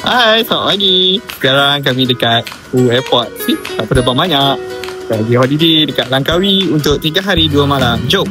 Hai, selamat pagi. Sekarang kami dekat airport. Tak perlu banyak. Lagi holiday dekat Langkawi untuk 3 hari 2 malam. Jom.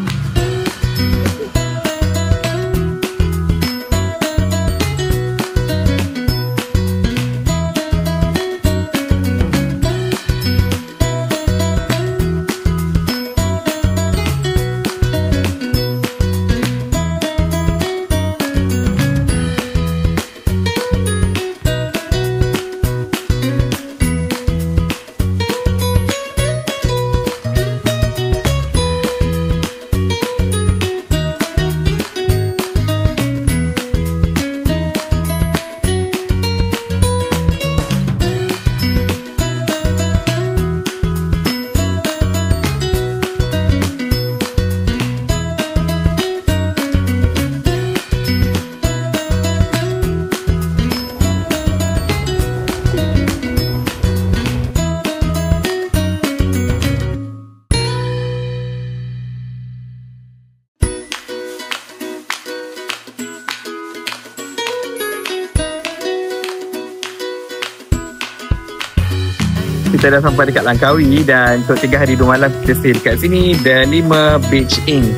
Kita dah sampai dekat Langkawi dan untuk 3 hari 2 malam kita stay dekat sini, The 5 Beach Inn.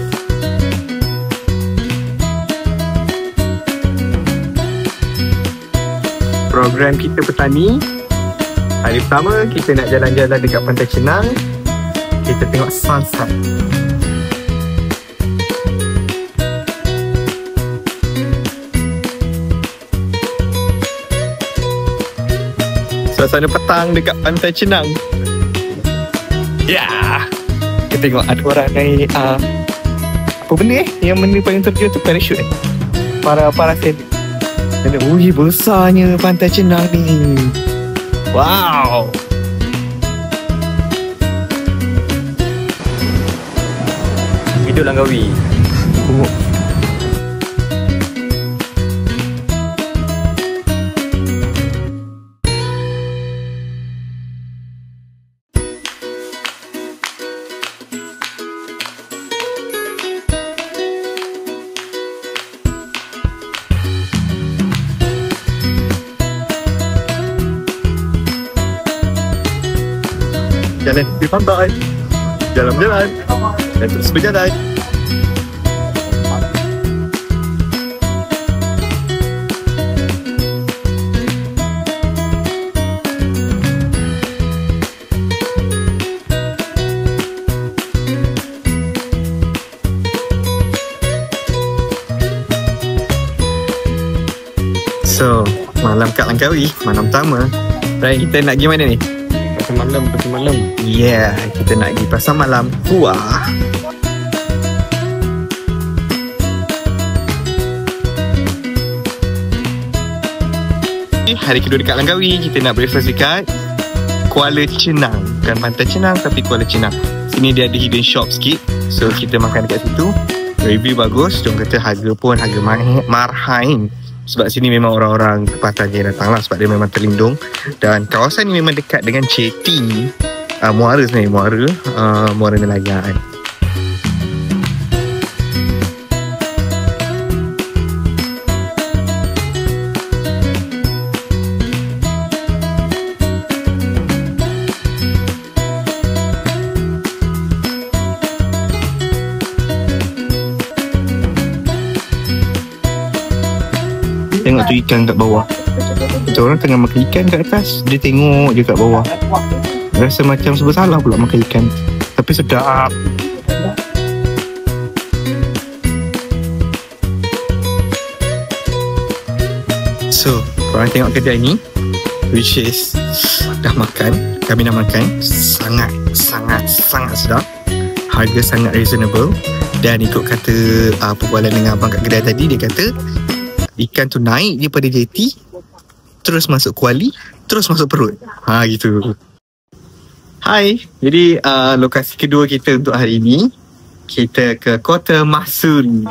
Program kita petani. Hari pertama kita nak jalan-jalan dekat Pantai Cenang. Kita tengok sunset. Suasana petang dekat Pantai Cenang. Ya. Kita tengok ada orang naik apa benda yang benda paling terjun tu, parachute para sailing. Dan besarnya Pantai Cenang ni. Wow. Hidup Langkawi. Jalan di pantai, jalan-jalan, dan terus berjalan. So, malam kat Langkawi, malam pertama. Right, kita nak pergi mana ni? Pasar malam. Yeah, kita nak pergi pasar malam. Wah. Hari kedua dekat Langkawi, kita nak breakfast dekat Kuala Cenang. Bukan Pantai Cenang tapi Kuala Cenang. Sini dia ada hidden shop sikit. So kita makan dekat situ. Review bagus. Diorang kata harga pun harga marhain. Sebab sini memang orang-orang tempatan je datang lah, sebab dia memang terlindung. Dan kawasan ni memang dekat dengan Ceti Muara sebenarnya, Muara Nelayan. Tengok tu ikan kat bawah. Kita orang tengah makan ikan kat atas, dia tengok je kat bawah. Rasa macam serba salah pula makan ikan. Tapi sedap. So, korang tengok kedai ni, which is dah makan. Kami dah makan. Sangat sedap. Harga sangat reasonable. Dan ikut kata perbualan dengan abang kat kedai tadi, dia kata ikan tu naik daripada jeti, terus masuk kuali, terus masuk perut. Gitu. Hai, jadi lokasi kedua kita untuk hari ini, kita ke Kota Mahsuri.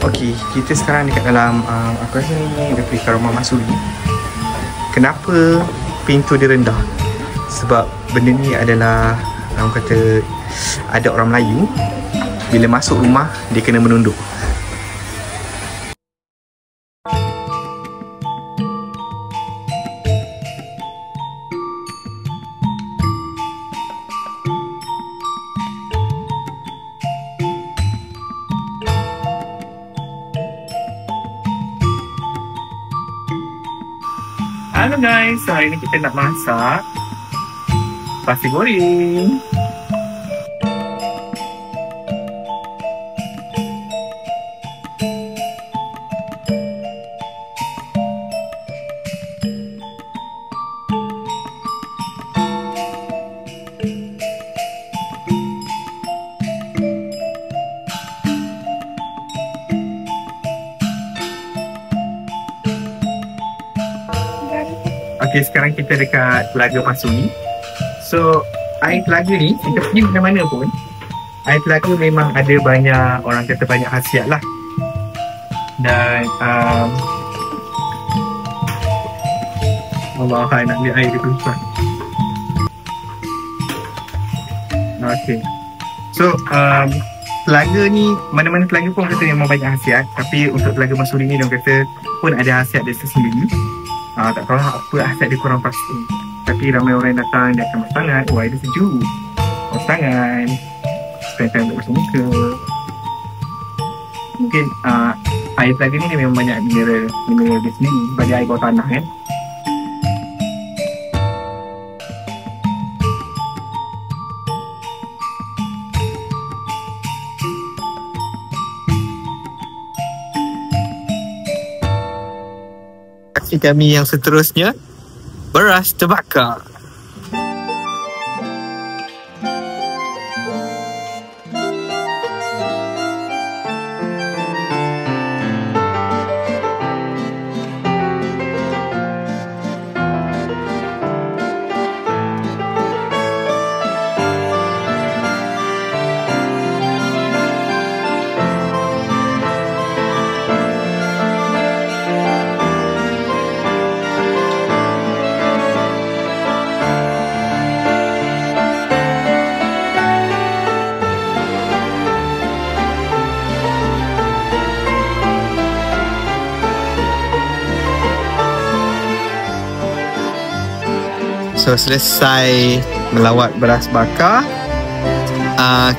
Okey, kita sekarang dekat dalam aku rasa ni replika rumah Mak Suri. Kenapa pintu dia rendah? Sebab benda ni adalah orang kata ada orang Melayu bila masuk rumah dia kena menunduk. Halo guys, so hari ni kita nak masak pasir goreng. Okay, sekarang kita dekat Telaga Masuri. So, air telaga ni, kita pergi mana-mana pun, air telaga memang ada banyak, orang kata banyak khasiat lah. Dan Allah nak ambil air dia susah. Okay. So, telaga ni, mana-mana telaga pun kata memang banyak khasiat. Tapi untuk Telaga Masuri ni, dia kata pun ada khasiat dia tersendiri. Tak tahu lah apa khasiat dia kurang pasti. Tapi ramai orang yang datang, dia akan masuk tangan. Oh, air dia sejuk. Masuk tangan. Spend time untuk masuk muka. Mungkin air telaga ni memang banyak mineral dia sendiri bagi air bawah tanah kan. Kami yang seterusnya, beras terbakar. So selesai melawat beras bakar,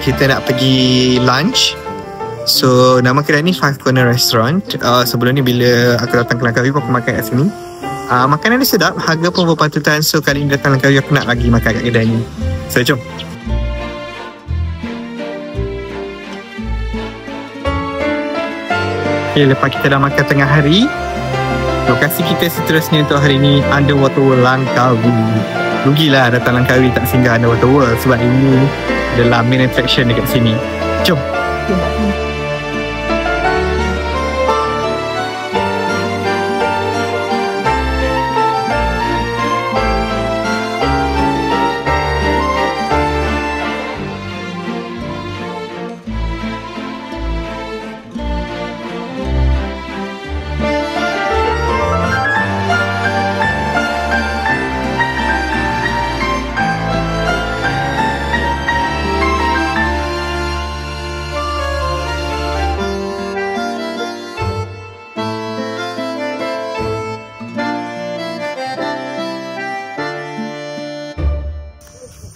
kita nak pergi lunch. So nama kedai ni Five Corner Restaurant. Sebelum ni bila aku datang ke Langkawi aku makan kat sini. Makanan dia sedap, harga pun berpatutan. So kali ni datang Langkawi aku nak lagi makan kat kedai ni. So jom. Okay, lepas kita dah makan tengah hari, lokasi kita seterusnya untuk hari ni Underwater World Langkawi. Rugilah datang Langkawi tak singgah Underwater World sebab ini adalah main attraction dekat sini. Jom.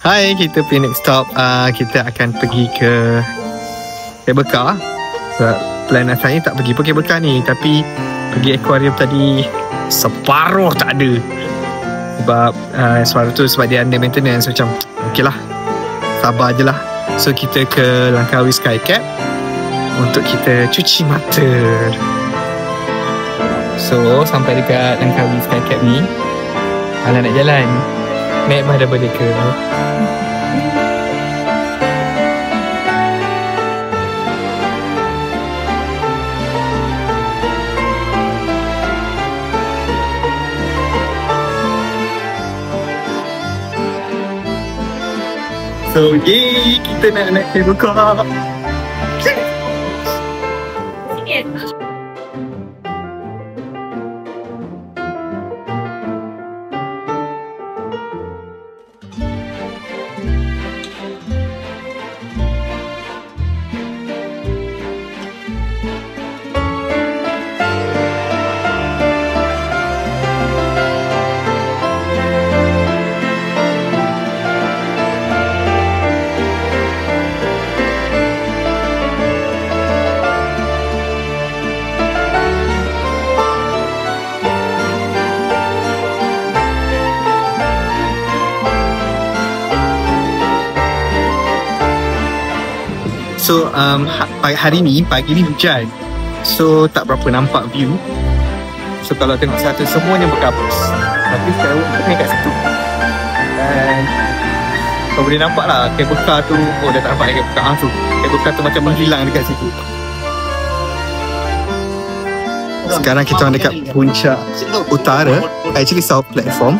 Hai, kita pergi next stop. Kita akan pergi ke Cable Car. Plan asalnya tak pergi Cable Car ni, tapi pergi aquarium tadi separuh tak ada. Sebab separuh tu sebab dia under maintenance. Macam okey lah, sabar je lah. So kita ke Langkawi Skycap untuk kita cuci mata. So sampai dekat Langkawi Skycap ni, Alah nak jalan, naik dah boleh ke? So, yay! Kita nak cable car. So hari ni, pagi ni hujan. So tak berapa nampak view. So kalau tengok satu semuanya berkabus. Tapi sekarang kita ni kat situ. Dan kau boleh nampak lah kabel car tu. Oh dah tak nampak kabel car tu. Kabel car tu macam menghilang dekat situ. Sekarang kita orang dekat puncak utara, actually south platform,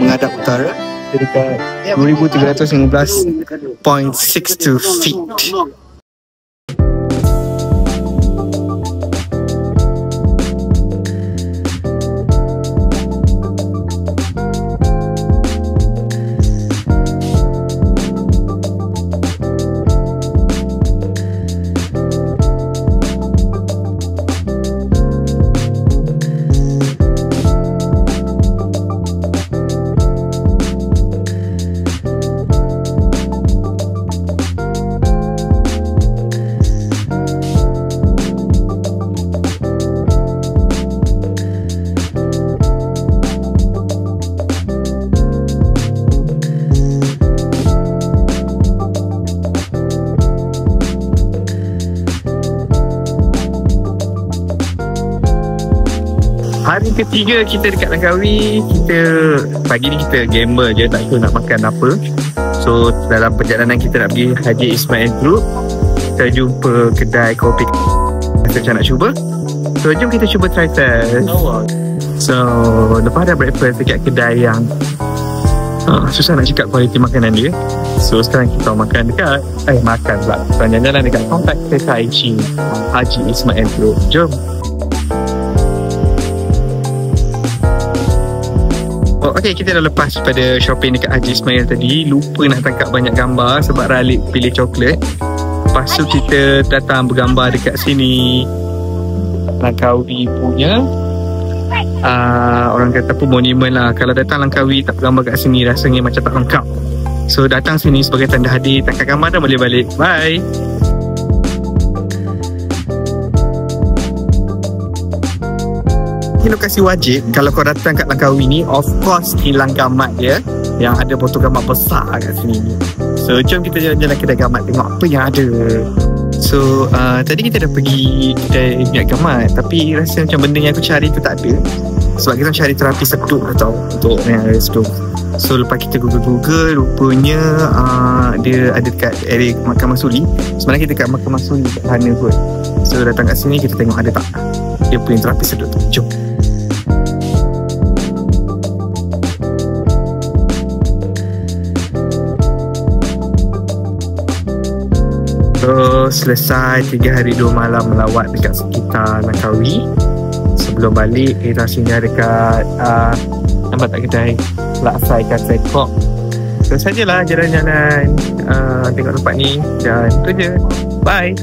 menghadap utara, dekat 2315.62 feet. Hari ketiga kita dekat Langkawi. Pagi ni kita gamer je, tak tahu nak makan apa. So dalam perjalanan kita nak pergi Haji Ismail Group, kita jumpa kedai kopi macam nak cuba. So jom kita cuba try test. So lepas dah breakfast dekat kedai yang susah nak cakap kualiti makanan dia. So sekarang kita makan dekat makan pula jalan-jalan dekat kompleks Haji Ismail Group. Jom. Okay, kita dah lepas pada shopping dekat Haji Ismail tadi. Lupa nak tangkap banyak gambar sebab Ralik pilih coklat. Lepas tu kita datang bergambar dekat sini, Langkawi punya orang kata pun monumen lah. Kalau datang Langkawi tak bergambar kat sini, rasanya macam tak lengkap. So datang sini sebagai tanda hadir, tangkap gambar dan boleh balik. Bye. Ini lokasi wajib kalau kau datang kat Langkawi ni. Of course hilang gamat dia yang ada botol gamat besar kat sini. So jom kita jalan-jalan kedai gamat, tengok apa yang ada. So tadi kita dah pergi kedai minyak gamat, tapi rasa macam benda yang aku cari tu tak ada. Sebab kita cari terapi sedup tau, untuk yang ada sedup. So lepas kita google, rupanya dia ada dekat area Makam Masuli. Sebenarnya kita dekat Makam Masuli kat sana kot. So datang kat sini kita tengok ada tak dia punya terapi sedup tu. Jom. So selesai 3 hari 2 malam melawat dekat sekitar Langkawi. Sebelum balik kita singgah dekat nampak tak kedai Laksai Cafe Kok. So sajalah jalan-jalan tengok tempat ni. Dan tu je. Bye.